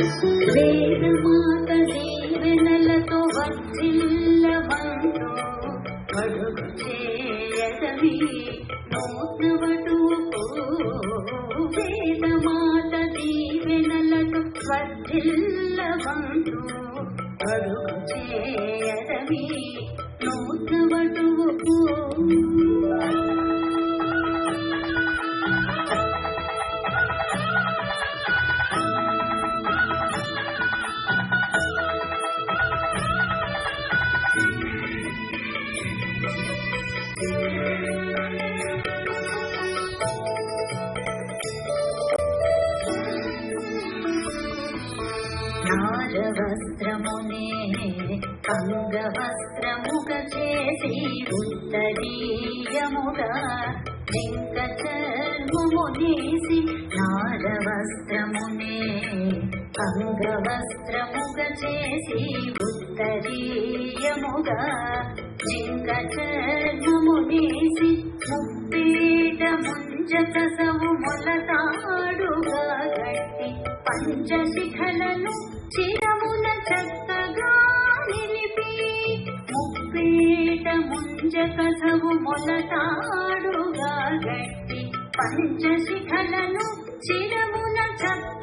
వేదమాత దీవెనలతో వర్ధిల్లవంటూ అడుగు చేయదవి నూతన వటువుకు. వేదమాత దీవెనలతో వర్ధిల్లవంటూ అడుగు చేయదవి నూతన వటువుకు. నారవస్త్రమునే అంగవస్త్రముగ చేసి ఉత్తరీయముగా జింక చర్మమునేసి. నారవస్త్రమునే అంగవస్త్రముగ చేసి ఉత్తరీయముగా జింక చర్మమునేసి. ముప్పేట ముంజకసవు మొలతాడుగా గట్టి పంచశిఖలను చిరమున చక్కగా నిలిపి. ముప్పేట ముంజకసవు మొలతాడుగా గట్టి పంచశిఖలను చిరమున చక్కగా